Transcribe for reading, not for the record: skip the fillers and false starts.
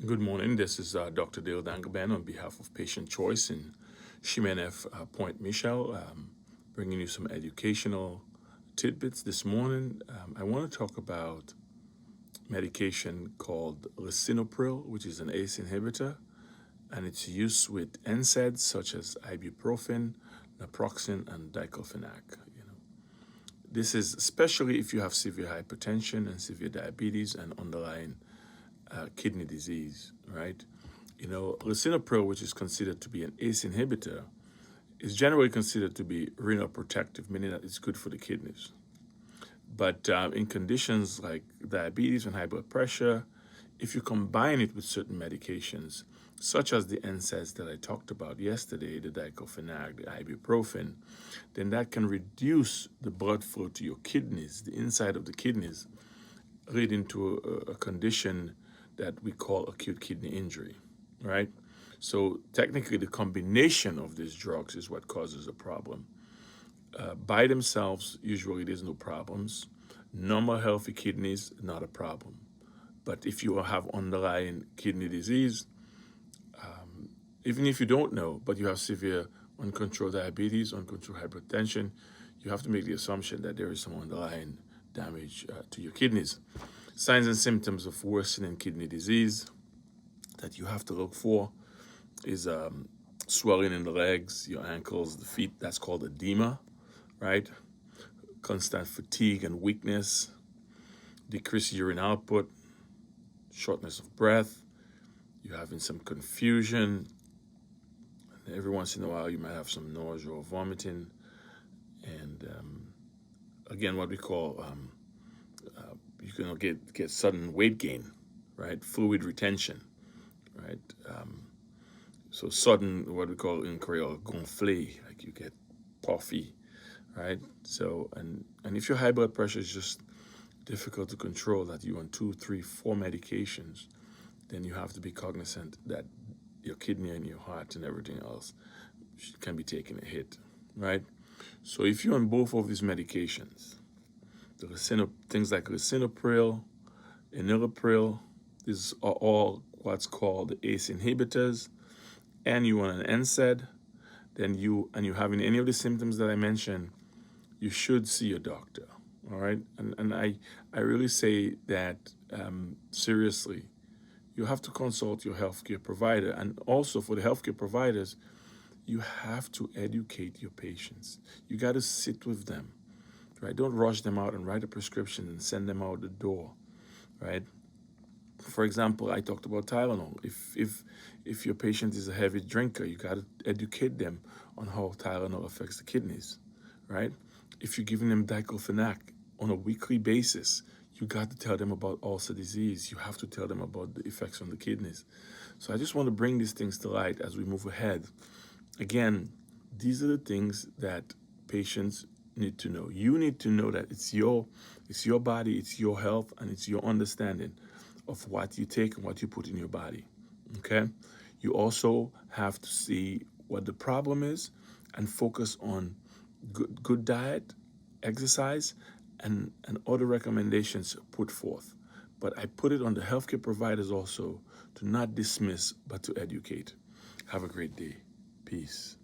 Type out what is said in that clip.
Good morning. This is Dr. Dangleben on behalf of Patient Choice in Chemin, Neuf, Pointe, Michel, bringing you some educational tidbits this morning. I want to talk about medication called Lisinopril, which is an ACE inhibitor, and its use with NSAIDs such as ibuprofen, naproxen, and diclofenac. This is especially if you have severe hypertension and severe diabetes and underlying kidney disease, right? Lisinopril, which is considered to be an ACE inhibitor, is generally considered to be renal protective, meaning that it's good for the kidneys. But in conditions like diabetes and high blood pressure, if you combine it with certain medications, such as the NSAIDs that I talked about yesterday, the diclofenac, the ibuprofen, then that can reduce the blood flow to your kidneys, the inside of the kidneys, leading to a condition that we call acute kidney injury, right? So technically, the combination of these drugs is what causes a problem. By themselves, usually there's no problems. Normal healthy kidneys, not a problem. But if you have underlying kidney disease, even if you don't know, but you have severe uncontrolled diabetes, uncontrolled hypertension, you have to make the assumption that there is some underlying damage to your kidneys. Signs and symptoms of worsening kidney disease that you have to look for is swelling in the legs, your ankles, the feet. That's called edema, right? Constant fatigue and weakness, decreased urine output, shortness of breath, you're having some confusion. Every once in a while, you might have some nausea or vomiting. And again, what we call you can get sudden weight gain, right? Fluid retention, right? So sudden, what we call in Creole, gonflé, like you get puffy, right? So, and if your high blood pressure is just difficult to control, that you're on 2, 3, 4 medications, then you have to be cognizant that your kidney and your heart and everything else can be taking a hit, right? So if you're on both of these medications, things like lisinopril, enalapril, these are all what's called the ACE inhibitors, and you want an NSAID, then you're having any of the symptoms that I mentioned, you should see your doctor, all right? And I really say that seriously. You have to consult your healthcare provider, and also for the healthcare providers, you have to educate your patients. You got to sit with them, right? Don't rush them out and write a prescription and send them out the door, right? For example, I talked about Tylenol. If your patient is a heavy drinker, you got to educate them on how Tylenol affects the kidneys, right? If you're giving them diclofenac on a weekly basis, you got to tell them about ulcer disease. You have to tell them about the effects on the kidneys. So I just want to bring these things to light as we move ahead. Again, these are the things that patients need to know. You need to know that it's your body, it's your health, and it's your understanding of what you take and what you put in your body. Okay? You also have to see what the problem is and focus on good diet, exercise, and other recommendations put forth. But I put it on the healthcare providers also to not dismiss, but to educate. Have a great day. Peace.